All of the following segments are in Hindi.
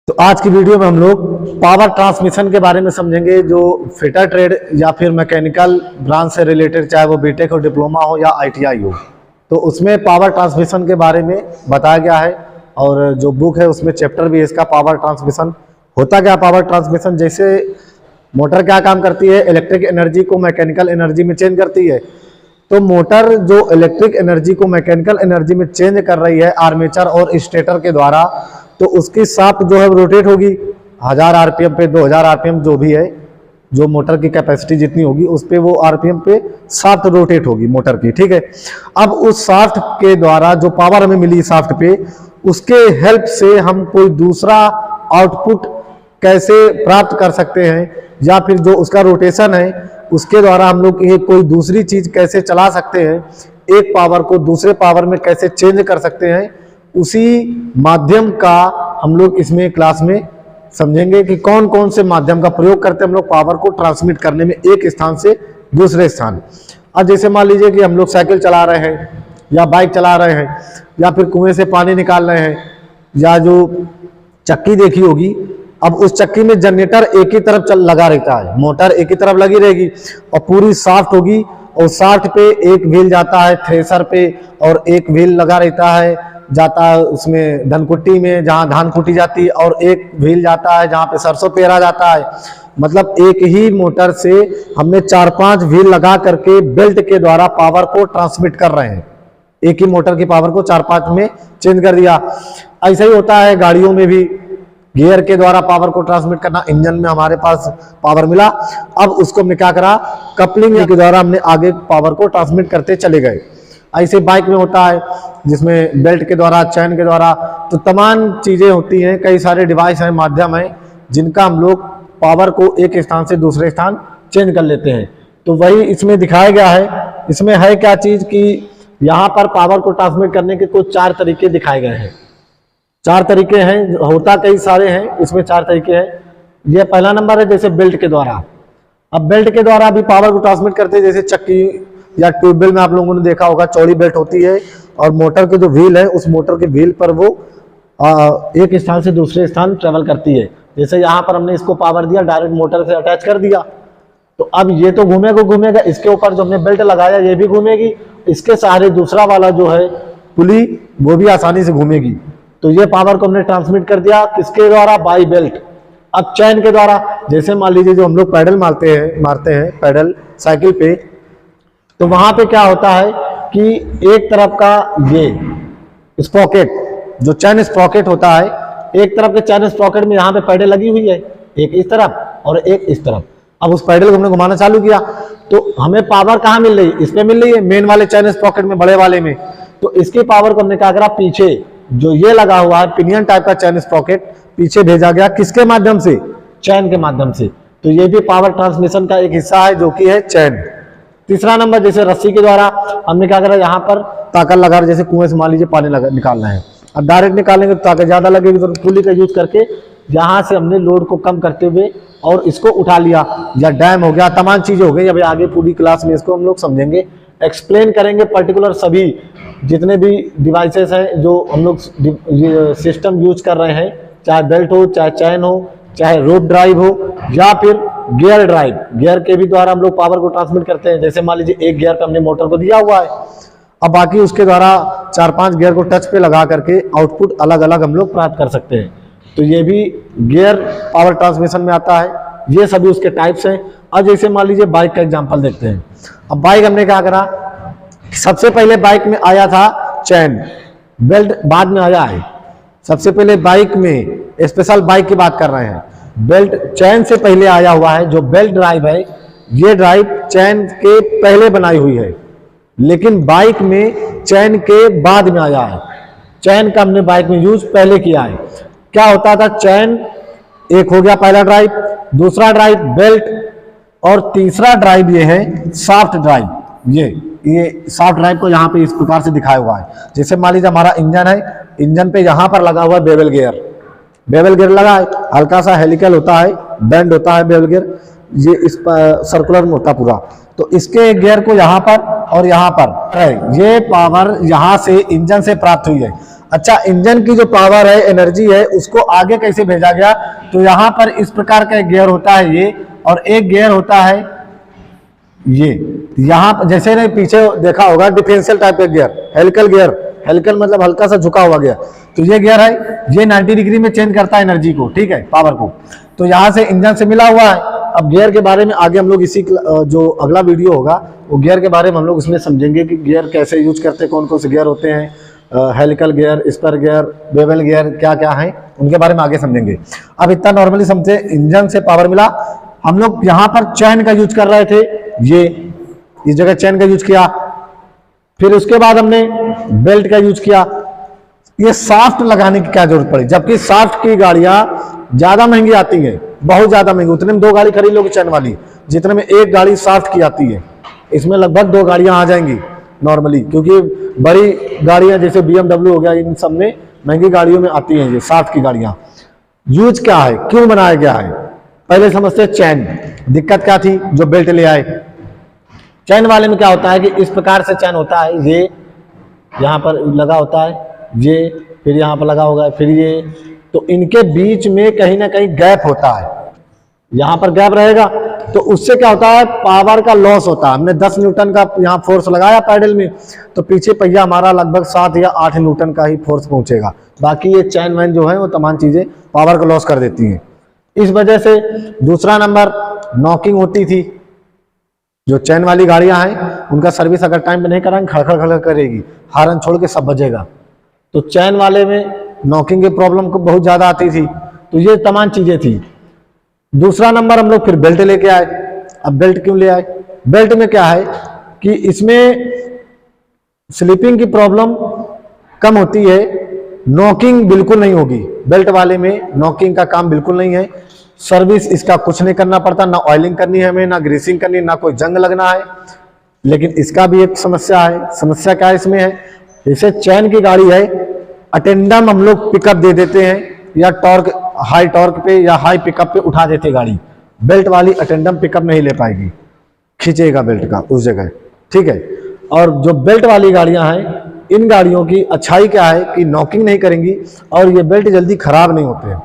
तो आज की वीडियो में हम लोग पावर ट्रांसमिशन के बारे में समझेंगे, जो फिटर ट्रेड या फिर मैकेनिकल ब्रांच से रिलेटेड, चाहे वो बीटेक हो, डिप्लोमा हो या आईटीआई हो, तो उसमें पावर ट्रांसमिशन के बारे में बताया गया है। और जो बुक है उसमें चैप्टर भी है इसका, पावर ट्रांसमिशन। होता क्या पावर ट्रांसमिशन, जैसे मोटर क्या काम करती है, इलेक्ट्रिक एनर्जी को मैकेनिकल एनर्जी में चेंज करती है। तो मोटर जो इलेक्ट्रिक एनर्जी को मैकेनिकल एनर्जी में चेंज कर रही है आर्मेचर और स्टेटर के द्वारा, तो उसकी शाफ्ट जो है रोटेट होगी 1000 आरपीएम पे, 2000 आरपीएम जो भी है, जो मोटर की कैपेसिटी जितनी होगी उस पे वो आरपीएम पे शाफ्ट रोटेट होगी मोटर की। ठीक है, अब उस शाफ्ट के द्वारा जो पावर हमें मिली शाफ्ट पे, उसके हेल्प से हम कोई दूसरा आउटपुट कैसे प्राप्त कर सकते हैं, या फिर जो उसका रोटेशन है उसके द्वारा हम लोग ये कोई दूसरी चीज कैसे चला सकते हैं, एक पावर को दूसरे पावर में कैसे चेंज कर सकते हैं, उसी माध्यम का हम लोग इसमें क्लास में समझेंगे कि कौन कौन से माध्यम का प्रयोग करते हैं हम लोग पावर को ट्रांसमिट करने में एक स्थान से दूसरे स्थान। अब जैसे मान लीजिए कि हम लोग साइकिल चला रहे हैं या बाइक चला रहे हैं, या फिर कुएं से पानी निकाल रहे हैं, या जो चक्की देखी होगी, अब उस चक्की में जनरेटर एक ही तरफ लगा रहता है, मोटर एक ही तरफ लगी रहेगी और पूरी शाफ्ट होगी, और शाफ्ट पे एक व्हील जाता है थ्रेसर पे, और एक व्हील लगा रहता है जाता है उसमें धनकुट्टी में जहां धान कुटी जाती है, और एक व्हील जाता है जहां पे सरसों पेरा जाता है। मतलब एक ही मोटर से हमने 4-5 व्हील लगा करके बेल्ट के द्वारा पावर को ट्रांसमिट कर रहे हैं। एक ही मोटर की पावर को 4-5 में चेंज कर दिया। ऐसा ही होता है गाड़ियों में भी, गियर के द्वारा पावर को ट्रांसमिट करना। इंजन में हमारे पास पावर मिला, अब उसको हमने क्या करा, कपलिंग के द्वारा हमने आगे पावर को ट्रांसमिट करते चले गए। ऐसे बाइक में होता है जिसमें बेल्ट के द्वारा, चैन के द्वारा, तो तमाम चीजें होती हैं, कई सारे डिवाइस हैं, माध्यम हैं, जिनका हम लोग पावर को एक स्थान से दूसरे स्थान चेंज कर लेते हैं। तो वही इसमें दिखाया गया है। इसमें है क्या चीज कि यहाँ पर पावर को ट्रांसमिट करने के कुछ 4 तरीके दिखाए गए हैं। 4 तरीके हैं, होता कई सारे हैं, इसमें 4 तरीके हैं। ये पहला नंबर है जैसे बेल्ट के द्वारा। अब बेल्ट के द्वारा भी पावर को ट्रांसमिट करते हैं, जैसे चक्की या ट्यूबवेल में आप लोगों ने देखा होगा, चौड़ी बेल्ट होती है और मोटर के जो व्हील है उस मोटर के व्हील पर वो एक स्थान से दूसरे स्थान ट्रेवल करती है। जैसे यहाँ पर हमने इसको पावर दिया, डायरेक्ट मोटर से अटैच कर दिया, तो अब ये तो घूमेगा, इसके ऊपर जो हमने बेल्ट लगाया ये भी घूमेगी, इसके सहारे दूसरा वाला जो है पुली वो भी आसानी से घूमेगी। तो ये पावर को हमने ट्रांसमिट कर दिया किसके द्वारा, बाई बेल्ट। अब चैन के द्वारा, जैसे मान लीजिए जो हम लोग पैडल मारते हैं पैडल साइकिल पे, तो वहां पे क्या होता है कि एक तरफ का ये स्प्रॉकेट, जो चैन स्प्रॉकेट होता है, एक तरफ के चैन स्प्रॉकेट में यहाँ पे पैडल लगी हुई है, एक इस तरफ और एक इस तरफ। अब उस पैडल को हमने घुमाना चालू किया तो हमें पावर कहाँ मिल रही है, इस पे मिल रही है, मेन वाले चैन स्प्रॉकेट में, बड़े वाले में। तो इसकी पावर को हमने क्या करा, पीछे जो ये लगा हुआ है पिनियन टाइप का चैन स्प्रॉकेट, पीछे भेजा गया, किसके माध्यम से, चैन के माध्यम से। तो ये भी पावर ट्रांसमिशन का एक हिस्सा है जो कि है चैन। तीसरा नंबर, जैसे रस्सी के द्वारा हमने क्या करा, यहाँ पर ताकत लगा, जैसे कुएं से मान लीजिए पानी निकालना है, अब डायरेक्ट निकालेंगे तो ताकत ज्यादा लगेगी, तो पुली का यूज करके यहाँ से हमने लोड को कम करते हुए और इसको उठा लिया, या डैम हो गया, तमाम चीजें हो गई। अभी आगे पूरी क्लास में इसको हम लोग समझेंगे, एक्सप्लेन करेंगे पर्टिकुलर सभी जितने भी डिवाइसेस हैं जो हम लोग सिस्टम यूज कर रहे हैं, चाहे बेल्ट हो, चाहे चैन हो, चाहे रोप ड्राइव हो, या फिर गियर ड्राइव। गियर के भी द्वारा हम लोग पावर को ट्रांसमिट करते हैं। जैसे मान लीजिए एक गियर पे हमने मोटर को दिया हुआ है, अब बाकी उसके द्वारा 4-5 गियर को टच पे लगा करके आउटपुट अलग अलग हम लोग प्राप्त कर सकते हैं। तो ये भी गियर पावर ट्रांसमिशन में आता है। ये सभी उसके टाइप्स हैं। अब जैसे मान लीजिए बाइक का एग्जाम्पल देखते हैं। अब बाइक हमने क्या करा, सबसे पहले बाइक में आया था चैन, बेल्ट बाद में आया है। सबसे पहले बाइक में, स्पेशल बाइक की बात कर रहे हैं, बेल्ट चैन से पहले आया हुआ है। जो बेल्ट ड्राइव है, ये ड्राइव चैन के पहले बनाई हुई है, लेकिन बाइक में चैन के बाद में आया है। चैन का हमने बाइक में यूज पहले किया है। क्या होता था, चैन एक हो गया पहला ड्राइव, दूसरा ड्राइव बेल्ट, और तीसरा ड्राइव ये है शाफ्ट ड्राइव। ये शाफ्ट ड्राइव को यहाँ पे इस प्रकार से दिखाया हुआ है। जैसे मान लीजिए हमारा इंजन है, इंजन पे यहाँ पर लगा हुआ है बेवल गियर लगा है, हल्का सा हेलिकल होता है, बेंड होता है बेवल गियर, ये इस पर सर्कुलर में होता पूरा। तो इसके गियर को यहाँ पर और यहाँ पर है, ये पावर यहाँ से इंजन से प्राप्त हुई है। अच्छा, इंजन की जो पावर है, एनर्जी है, उसको आगे कैसे भेजा गया? तो यहाँ पर इस प्रकार का एक गियर होता है ये, और एक गियर होता है ये। यहाँ पर जैसे ने पीछे देखा होगा डिफरेंशियल टाइप का गियर, हेलिकल गियर, हेलिकल मतलब हल्का सा झुका हुआ गियर। तो ये गियर है, ये 90 डिग्री में चेंज करता है एनर्जी को, ठीक है, पावर को। तो यहाँ से इंजन से मिला हुआ है। अब गियर के बारे में आगे हम लोग इसी जो अगला वीडियो होगा वो गियर के बारे में हम लोग इसमें समझेंगे कि गियर कैसे यूज करते हैं, कौन कौन से गियर होते हैं, helical gear, spur gear, bevel gear, क्या क्या है, उनके बारे में आगे समझेंगे। अब इतना नॉर्मली समझे, इंजन से पावर मिला, हम लोग यहाँ पर चैन का यूज कर रहे थे, ये इस जगह चैन का यूज किया, फिर उसके बाद हमने बेल्ट का यूज किया। ये शाफ्ट लगाने की क्या जरूरत पड़ी, जबकि शाफ्ट की गाड़ियां ज्यादा महंगी आती है, बहुत ज्यादा महंगी। उतने में 2 गाड़ी खरीद लोगे चैन वाली, जितने में एक गाड़ी शाफ्ट की आती है, इसमें लगभग 2 गाड़ियां आ जाएंगी नॉर्मली, क्योंकि बड़ी गाड़ियां जैसे BMW हो गया, इन सब में महंगी गाड़ियों में आती हैं ये शाफ्ट की गाड़ियां। यूज क्या है, क्यों बनाया गया है, पहले समझते हैं चैन। दिक्कत क्या थी, जो बेल्ट ले आए। चैन वाले में क्या होता है कि इस प्रकार से चैन होता है, ये यहाँ पर लगा होता है, ये फिर यहाँ पर लगा होगा, फिर ये, तो इनके बीच में कहीं ना कहीं गैप होता है, यहाँ पर गैप रहेगा, तो उससे क्या होता है, पावर का लॉस होता है। हमने 10 न्यूटन का यहाँ फोर्स लगाया पैडल में, तो पीछे पहिया हमारा लगभग 7 या 8 न्यूटन का ही फोर्स पहुंचेगा। बाकी ये चैन वैन जो है वो तमाम चीजें पावर का लॉस कर देती हैं। इस वजह से दूसरा नंबर नॉकिंग होती थी। जो चैन वाली गाड़ियां हैं उनका सर्विस अगर टाइम पे नहीं कराएंगे, खड़खड़ खड़खड़ करेगी, हारन छोड़ के सब बजेगा। तो चैन वाले में नॉकिंग की प्रॉब्लम को बहुत ज्यादा आती थी। तो ये तमाम चीजें थी। दूसरा नंबर हम लोग फिर बेल्ट लेके आए। अब बेल्ट क्यों ले आए? बेल्ट में क्या है कि इसमें स्लीपिंग की प्रॉब्लम कम होती है, नॉकिंग बिल्कुल नहीं होगी। बेल्ट वाले में नॉकिंग का काम बिल्कुल नहीं है। सर्विस इसका कुछ नहीं करना पड़ता, ना ऑयलिंग करनी है हमें, ना ग्रीसिंग करनी है, ना कोई जंग लगना है। लेकिन इसका भी एक समस्या है। समस्या क्या इसमें है, जैसे चैन की गाड़ी है, अटेंडम हम लोग पिकअप दे देते हैं, या टॉर्क हाई टॉर्क पे या हाई पिकअप पे उठा देते गाड़ी। बेल्ट वाली अटेंडम पिकअप नहीं ले पाएगी, खींचेगा बेल्ट का उस जगह, ठीक है। और जो बेल्ट वाली गाड़ियां हैं, इन गाड़ियों की अच्छाई क्या है कि नॉकिंग नहीं करेंगी और ये बेल्ट जल्दी खराब नहीं होते हैं,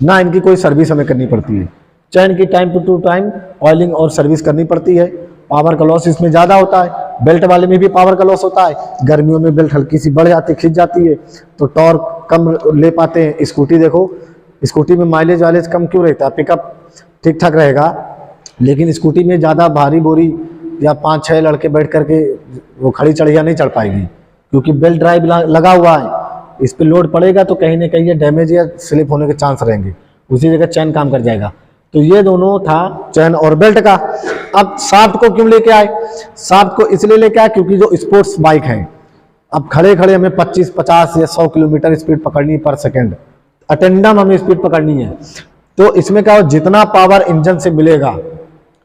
ना इनकी कोई सर्विस हमें करनी पड़ती है। चैन की टाइम टू टाइम ऑयलिंग और सर्विस करनी पड़ती है। पावर का लॉस इसमें ज़्यादा होता है। बेल्ट वाले में भी पावर का लॉस होता है। गर्मियों में बेल्ट हल्की सी बढ़ जाती, खिंच जाती है, तो टॉर्क कम ले पाते हैं। स्कूटी देखो, स्कूटी में माइलेज वाइलेज कम क्यों रहता है, पिकअप ठीक ठाक रहेगा, लेकिन स्कूटी में ज़्यादा भारी बोरी या 5-6 लड़के बैठ करके वो खड़ी चढ़िया नहीं चढ़ पाएगी, क्योंकि बेल्ट ड्राइव लगा हुआ है। इस पे लोड पड़ेगा तो कहीं ना कहीं ये डैमेज या स्लिप होने के चांस रहेंगे, उसी जगह चैन काम कर जाएगा। तो ये दोनों था चैन और बेल्ट का। अब शाफ्ट को क्यों लेके आए? शाफ्ट को इसलिए लेके आए क्योंकि जो स्पोर्ट्स बाइक है, अब खड़े खड़े हमें 25, 50 या 100 किलोमीटर स्पीड पकड़नी पर सेकेंड, अटेंडम हमें स्पीड पकड़नी है। तो इसमें क्या हो, जितना पावर इंजन से मिलेगा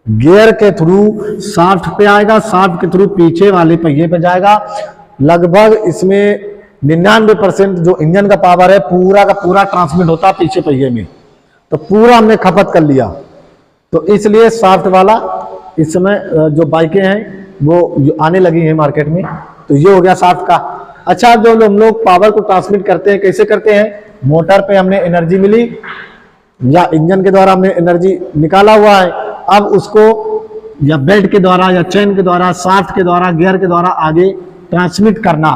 गियर के थ्रू शाफ्ट पे आएगा, शाफ्ट के थ्रू पीछे वाले पहिए पे जाएगा। लगभग इसमें 99% जो इंजन का पावर है पूरा का पूरा ट्रांसमिट होता है पीछे पहिए में। तो पूरा हमने खपत कर लिया। तो इसलिए शाफ्ट वाला इस समय जो बाइकें हैं वो आने लगी हैं मार्केट में। तो ये हो गया शाफ्ट का। अच्छा, जो हम लोग पावर को ट्रांसमिट करते हैं, कैसे करते हैं? मोटर पे हमने एनर्जी मिली या इंजन के द्वारा हमने एनर्जी निकाला हुआ है, अब उसको या बेल्ट के द्वारा या चेन के द्वारा, शाफ्ट के द्वारा, गियर के द्वारा आगे ट्रांसमिट करना,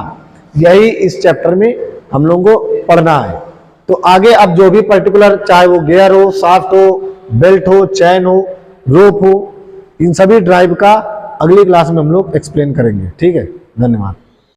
यही इस चैप्टर में हम लोगों को पढ़ना है। तो आगे अब जो भी पर्टिकुलर, चाहे वो गियर हो, शाफ्ट हो, बेल्ट हो, चैन हो, रोप हो, इन सभी ड्राइव का अगली क्लास में हम लोग एक्सप्लेन करेंगे। ठीक है, धन्यवाद।